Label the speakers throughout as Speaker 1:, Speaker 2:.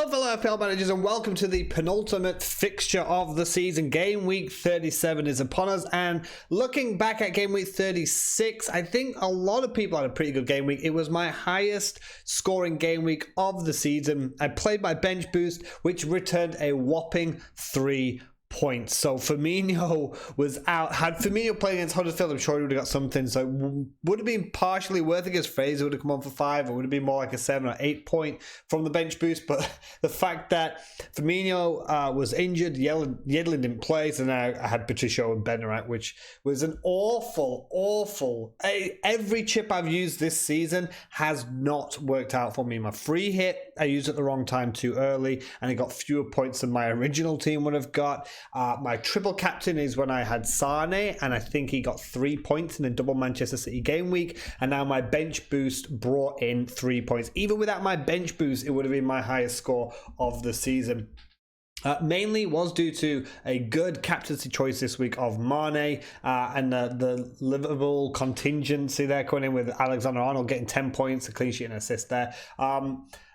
Speaker 1: Hello fellow FPL managers and welcome to the penultimate fixture of the season. Game week 37 is upon us, and looking back at game week 36, I think a lot of people had a pretty good game week. It was my highest scoring game week of the season. I played my bench boost, which returned a whopping 3 points. So Firmino was out. Had Firmino played against Huddersfield, I'm sure he would have got something. So it would have been partially worth it because Fraser would have come on for 5. It would have been more like a 7 or 8 point from the bench boost. But the fact that Firmino was injured, Yedlin didn't play, so now I had Patricio and Bennerat, which was an awful. Every chip I've used this season has not worked out for me. My free hit, I used at the wrong time too early, and I got fewer points than my original team would have got. My triple captain is when I had Sane, and I think he got 3 points in a double Manchester City game week, and now my bench boost brought in 3 points. Even without my bench boost, it would have been my highest score of the season. Mainly was due to a good captaincy choice this week of Mane and the Liverpool contingency there coming in with Alexander-Arnold getting 10 points, a clean sheet and assist there.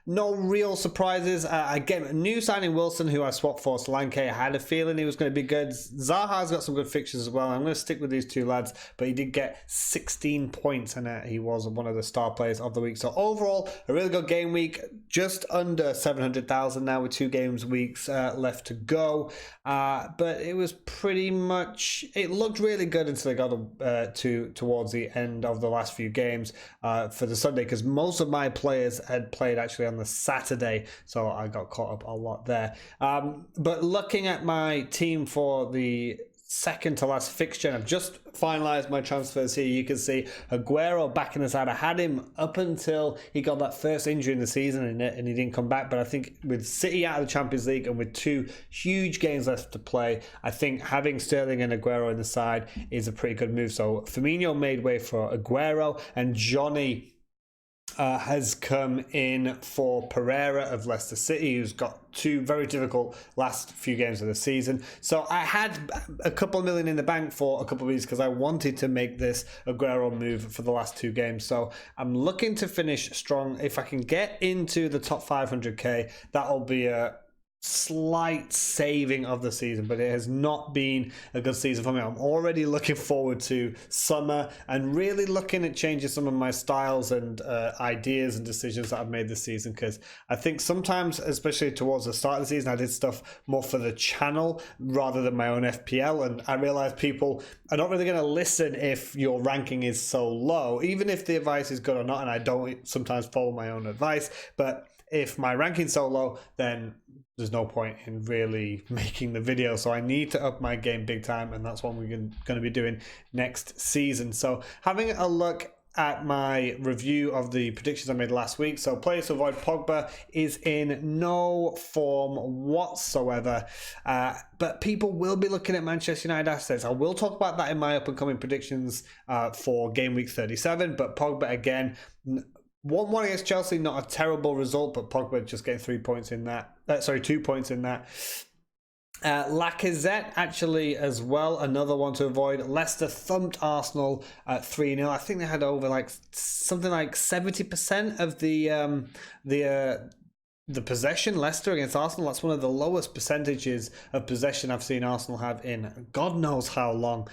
Speaker 1: No real surprises. Again, new signing Wilson, who I swapped for Solanke. I had a feeling he was going to be good. Zaha's got some good fixtures as well. I'm going to stick with these two lads, but he did get 16 points, and he was one of the star players of the week. So overall, a really good game week. Just under 700,000 now with 2 games weeks left to go. But it was pretty much, it looked really good until it got towards the end of the last few games for the Sunday, because most of my players had played actually on the Saturday, so I got caught up a lot there. But looking at my team for the second to last fixture, and I've just finalized my transfers here. You can see Aguero back in the side. I had him up until he got that first injury in the season and he didn't come back. But I think with City out of the Champions League and with 2 huge games left to play, I think having Sterling and Aguero in the side is a pretty good move. So Firmino made way for Aguero, and Johnny has come in for Pereira of Leicester City, who's got 2 very difficult last few games of the season. So I had a couple million in the bank for a couple of weeks because I wanted to make this Aguero move for the last 2 games. So I'm looking to finish strong. If I can get into the top 500k, that'll be a slight saving of the season, but it has not been a good season for me. I'm already looking forward to summer and really looking at changing some of my styles and ideas and decisions that I've made this season, because I think sometimes, especially towards the start of the season, I did stuff more for the channel rather than my own FPL, and I realized people are not really going to listen if your ranking is so low, even if the advice is good or not, and I don't sometimes follow my own advice. But if my ranking's so low, then there's no point in really making the video. So I need to up my game big time, and that's what we're going to be doing next season. So having a look at my review of the predictions I made last week. So players to avoid: Pogba is in no form whatsoever, but people will be looking at Manchester United assets. I will talk about that in my up and coming predictions for game week 37, but Pogba again, 1-1 against Chelsea, not a terrible result, but Pogba just getting 2 points in that. Lacazette actually as well, another one to avoid. Leicester thumped Arsenal at 3-0. I think they had over like something like 70% of the possession. Leicester against Arsenal, that's one of the lowest percentages of possession I've seen Arsenal have in God knows how long.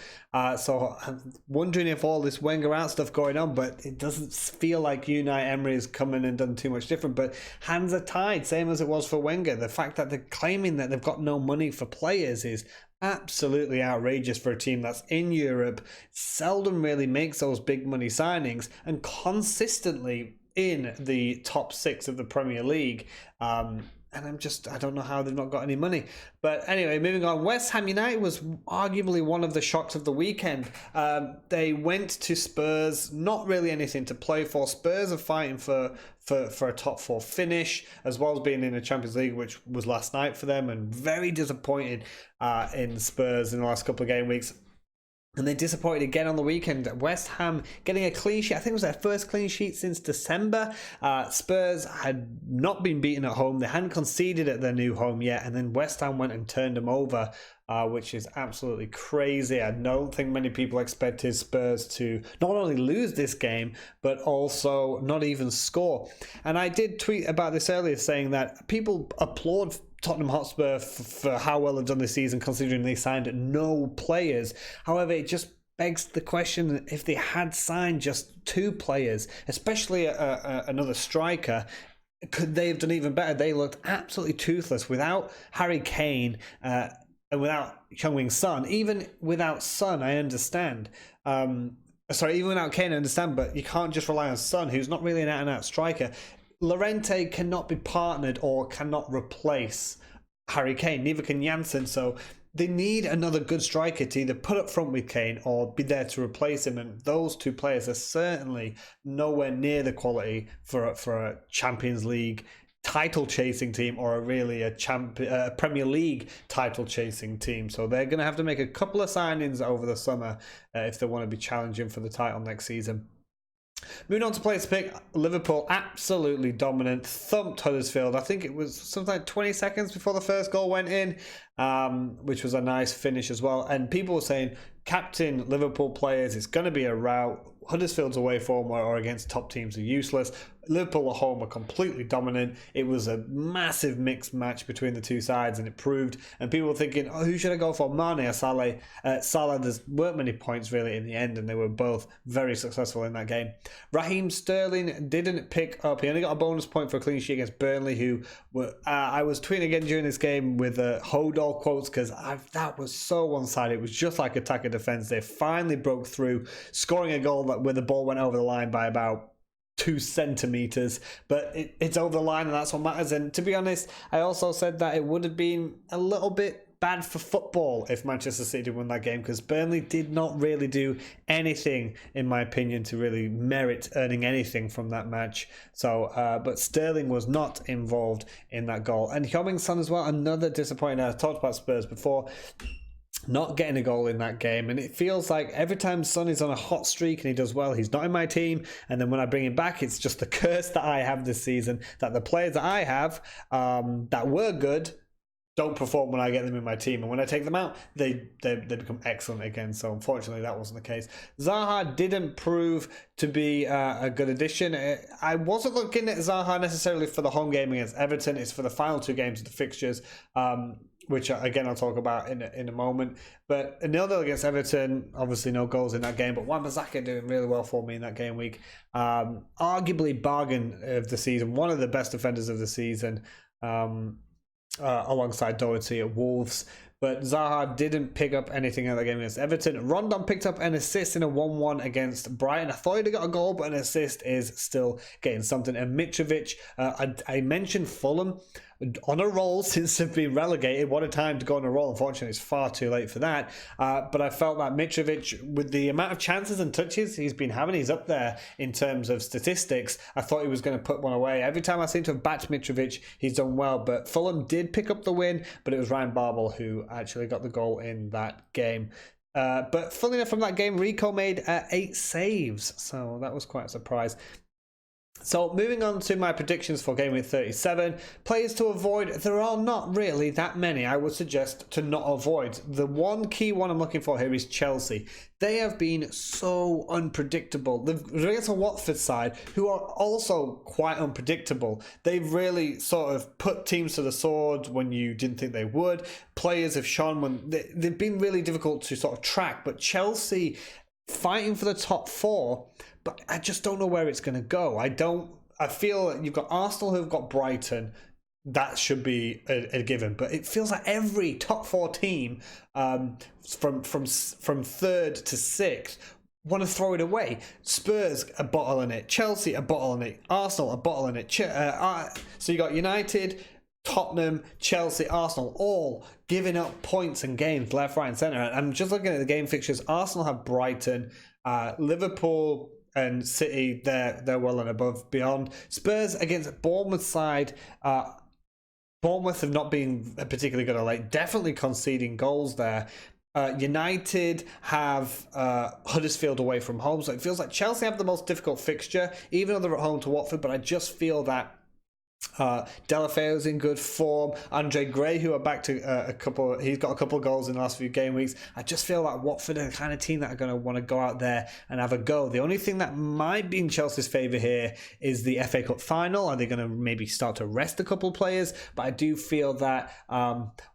Speaker 1: So I'm wondering if all this Wenger out stuff going on, but it doesn't feel like Unai Emery has come in and done too much different. But hands are tied, same as it was for Wenger. The fact that they're claiming that they've got no money for players is absolutely outrageous for a team that's in Europe, seldom really makes those big money signings, and consistently in the top 6 of the Premier League. And I don't know how they've not got any money. But anyway, moving on. West Ham United was arguably one of the shocks of the weekend. They went to Spurs, not really anything to play for. Spurs are fighting for a top 4 finish, as well as being in the Champions League, which was last night for them, and very disappointed in Spurs in the last couple of game weeks. And they disappointed again on the weekend. West Ham getting a clean sheet. I think it was their first clean sheet since December. Spurs had not been beaten at home. They hadn't conceded at their new home yet. And then West Ham went and turned them over, which is absolutely crazy. I don't think many people expected Spurs to not only lose this game, but also not even score. And I did tweet about this earlier, saying that people applaud Tottenham Hotspur for how well they've done this season, considering they signed no players. However, it just begs the question, if they had signed just 2 players, especially another striker, could they have done even better? They looked absolutely toothless without Harry Kane and without Heung-min Son. Even without Son, I understand. Even without Kane, I understand, but you can't just rely on Son, who's not really an out-and-out striker. Llorente cannot be partnered or cannot replace Harry Kane. Neither can Janssen. So they need another good striker to either put up front with Kane or be there to replace him. And those 2 players are certainly nowhere near the quality for a Champions League title chasing team, or a Premier League title chasing team. So they're going to have to make a couple of signings over the summer if they want to be challenging for the title next season. Moving on to players to pick, Liverpool absolutely dominant, thumped Huddersfield. I think it was something like 20 seconds before the first goal went in, which was a nice finish as well. And people were saying, captain Liverpool players, it's going to be a rout. Huddersfield's away form or against top teams are useless. Liverpool at home are completely dominant. It was a massive mixed match between the 2 sides, and it proved. And people were thinking, who should I go for, Mane or Salah? Salah, there weren't many points really in the end, and they were both very successful in that game. Raheem Sterling didn't pick up. He only got a bonus point for a clean sheet against Burnley, who were. I was tweeting again during this game with Hodol quotes, because that was so one-sided. It was just like attacker defense. They finally broke through, scoring a goal where the ball went over the line by about 2 centimeters, but it's over the line, and that's what matters. And to be honest, I also said that it would have been a little bit bad for football if Manchester City won that game, because Burnley did not really do anything, in my opinion, to really merit earning anything from that match. So, but Sterling was not involved in that goal. And Heung-min Son as well, another disappointing. I talked about Spurs before, not getting a goal in that game, and it feels like every time Son is on a hot streak and he does well, he's not in my team, and then when I bring him back, it's just the curse that I have this season, that the players that I have that were good don't perform when I get them in my team, and when I take them out, they become excellent again. So unfortunately, that wasn't the case. Zaha didn't prove to be a good addition. I wasn't looking at Zaha necessarily for the home game against Everton. It's for the final 2 games of the fixtures, which again I'll talk about in a moment. But a 0-0 against Everton, obviously no goals in that game, but Wan-Bissaka doing really well for me in that game week. Arguably bargain of the season, one of the best defenders of the season, alongside Doherty at Wolves. But Zaha didn't pick up anything in that game against Everton. Rondon picked up an assist in a 1-1 against Brighton. I thought he'd got a goal, but an assist is still getting something. And Mitrovic, I mentioned Fulham on a roll since they've been relegated. What a time to go on a roll. Unfortunately, it's far too late for that. But I felt that Mitrovic, with the amount of chances and touches he's been having, he's up there in terms of statistics. I thought he was going to put one away. Every time I seem to have backed Mitrovic, he's done well. But Fulham did pick up the win, but it was Ryan Babel who actually got the goal in that game. But funnily enough, from that game, Rico made 8 saves. So that was quite a surprise. So moving on to my predictions for Game Week 37, players to avoid, there are not really that many I would suggest to not avoid. The one key one I'm looking for here is Chelsea. They have been so unpredictable. They've against a Watford side who are also quite unpredictable. They've really sort of put teams to the sword when you didn't think they would. Players have shone when they've been really difficult to sort of track, but Chelsea fighting for the top 4, but I just don't know where it's going to go. I feel you've got Arsenal who've got Brighton. That should be a given, but it feels like every top 4 team from 3rd to 6th want to throw it away. Spurs are bottling it, Chelsea are bottling it, Arsenal are bottling it. So you got United, Tottenham, Chelsea, Arsenal, all giving up points and games left, right, and centre. I'm just looking at the game fixtures. Arsenal have Brighton, Liverpool and City. They're well and above beyond. Spurs against Bournemouth side. Bournemouth have not been particularly good of late. Definitely conceding goals there. United have Huddersfield away from home, so it feels like Chelsea have the most difficult fixture, even though they're at home to Watford. But I just feel that Delafeo's in good form. Andre Gray, who are back to he's got a couple of goals in the last few game weeks. I just feel like Watford are the kind of team that are going to want to go out there and have a go. The only thing that might be in Chelsea's favour here is the FA Cup final. Are they going to maybe start to rest a couple of players? But I do feel that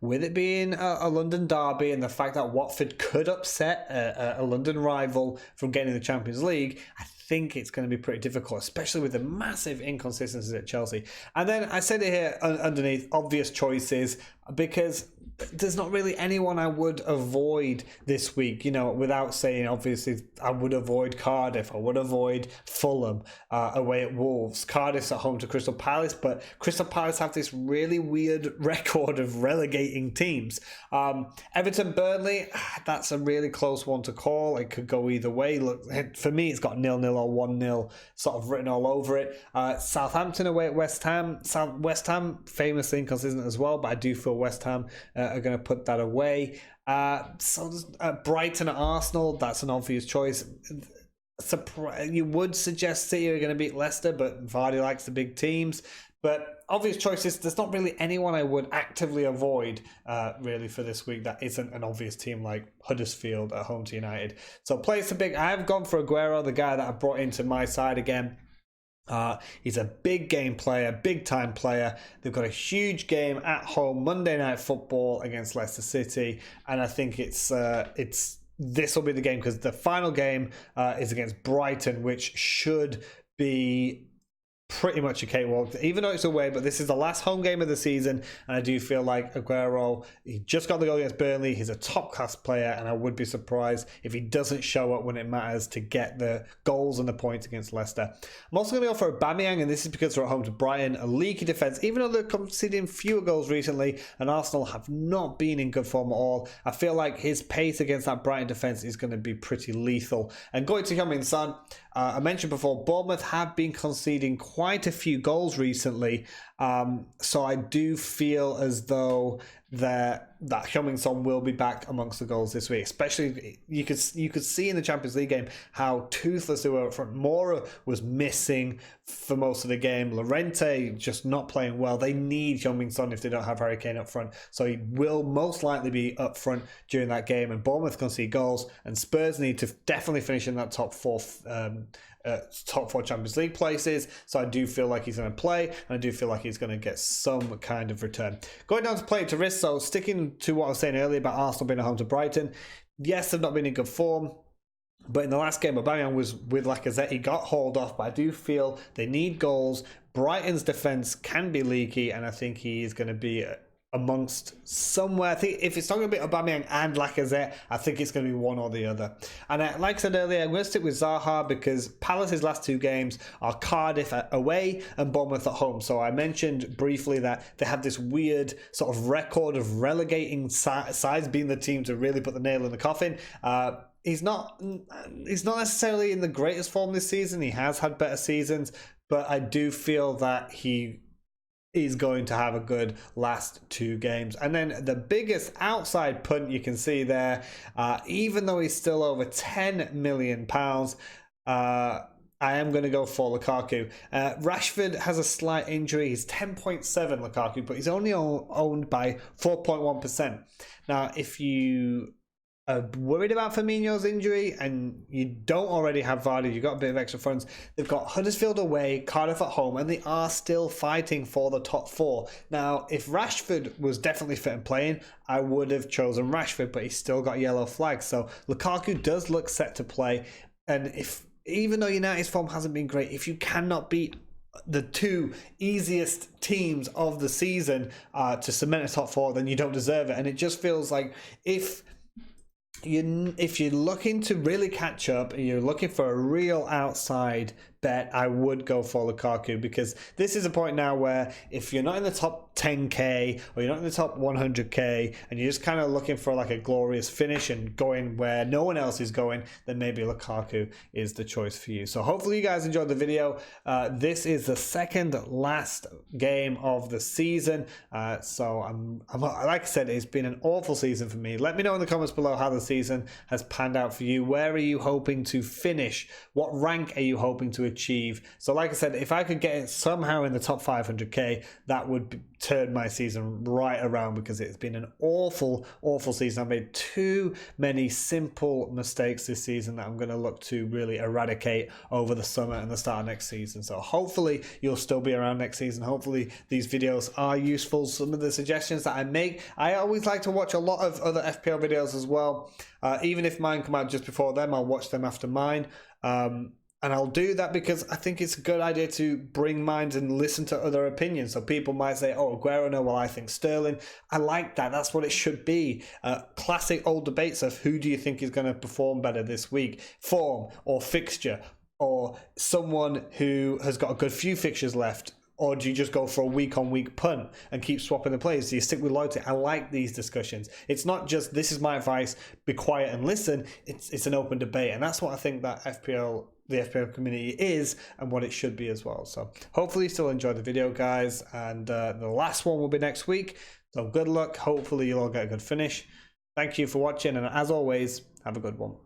Speaker 1: with it being a London derby and the fact that Watford could upset a London rival from getting the Champions League, I think it's going to be pretty difficult, especially with the massive inconsistencies at Chelsea. And then I said it here underneath, obvious choices, because there's not really anyone I would avoid this week, without saying, obviously, I would avoid Cardiff, I would avoid Fulham away at Wolves. Cardiff's at home to Crystal Palace, but Crystal Palace have this really weird record of relegating teams. Everton, Burnley, that's a really close one to call. It could go either way. Look, for me, it's got 0-0 or 1-0 sort of written all over it. Southampton away at West Ham. West Ham, famously inconsistent as well, but I do feel West Ham are going to put that away. Brighton at Arsenal, that's an obvious choice. You would suggest City are going to beat Leicester, but Vardy likes the big teams. But obvious choices, there's not really anyone I would actively avoid really for this week that isn't an obvious team like Huddersfield at home to United. So place a big, I've gone for Aguero, the guy that I brought into my side again. He's a big game player, big time player. They've got a huge game at home, Monday Night Football against Leicester City, and I think this will be the game because the final game is against Brighton, which should be pretty much a cakewalk, even though it's away. But this is the last home game of the season, and I do feel like Aguero, he just got the goal against Burnley. He's a top class player, and I would be surprised if he doesn't show up when it matters to get the goals and the points against Leicester. I'm also going to go for Aubameyang, and this is because they're at home to Brighton, a leaky defence, even though they're conceding fewer goals recently, and Arsenal have not been in good form at all. I feel like his pace against that Brighton defence is going to be pretty lethal. And going to Heung-min Son, I mentioned before, Bournemouth have been conceding quite a few goals recently, so I do feel as though that Heung-min Son will be back amongst the goals this week. Especially, you could see in the Champions League game how toothless they were up front. Mora was missing for most of the game. Llorente just not playing well. They need Heung-min Son if they don't have Harry Kane up front, so he will most likely be up front during that game. And Bournemouth concede goals, and Spurs need to definitely finish in that top four Champions League places. So I do feel like he's going to play, and I do feel like he's going to get some kind of return. Going down to play to risk, so sticking to what I was saying earlier about Arsenal being at home to Brighton, yes, they've not been in good form, but in the last game, Aubameyang was with Lacazette. He got hauled off, but I do feel they need goals. Brighton's defence can be leaky, and I think he is going to be amongst somewhere. I think if it's not going to be Aubameyang and Lacazette, I think it's going to be one or the other. And like I said earlier, I'm going to stick with Zaha because Palace's last two games are Cardiff away and Bournemouth at home. So I mentioned briefly that they have this weird sort of record of relegating sides being the team to really put the nail in the coffin. He's not necessarily in the greatest form this season. He has had better seasons, but I do feel that he is going to have a good last two games. And then the biggest outside punt you can see there, even though he's still over £10 million, I am going to go for Lukaku. Rashford has a slight injury. He's 10.7 Lukaku, but he's only owned by 4.1%. Now, if you are worried about Firmino's injury and you don't already have Vardy, you've got a bit of extra funds, they've got Huddersfield away, Cardiff at home, and they are still fighting for the top four. Now, if Rashford was definitely fit and playing, I would have chosen Rashford, but he's still got yellow flags. So Lukaku does look set to play. And even though United's form hasn't been great, if you cannot beat the two easiest teams of the season to cement a top four, then you don't deserve it. And it just feels like if you're looking to really catch up and you're looking for a real outside bet, I would go for Lukaku, because this is a point now where if you're not in the top 10k or you're not in the top 100k and you're just kind of looking for like a glorious finish and going where no one else is going, then maybe Lukaku is the choice for you. So hopefully you guys enjoyed the video. This is the second last game of the season, so I'm like I said, it's been an awful season for me. Let me know in the comments below how the season has panned out for you. Where are you hoping to finish? What rank are you hoping to achieve? So like I said, if I could get it somehow in the top 500k, that would turn my season right around, because it's been an awful season. I've made too many simple mistakes this season that I'm going to look to really eradicate over the summer and the start of next season. So hopefully you'll still be around next season. Hopefully these videos are useful. Some of the suggestions that I make, I always like to watch a lot of other FPL videos as well. Even if mine come out just before them, I'll watch them after mine. And I'll do that because I think it's a good idea to bring minds and listen to other opinions. So people might say, oh, Aguero, no, well, I think Sterling. I like that. That's what it should be. Classic old debates of who do you think is going to perform better this week? Form or fixture, or someone who has got a good few fixtures left. Or do you just go for a week-on-week punt and keep swapping the players? Do you stick with loyalty? I like these discussions. It's not just, this is my advice, be quiet and listen. It's an open debate. And that's what I think that the FPL community is, and what it should be as well. So hopefully you still enjoyed the video, guys. And the last one will be next week. So good luck. Hopefully you'll all get a good finish. Thank you for watching. And as always, have a good one.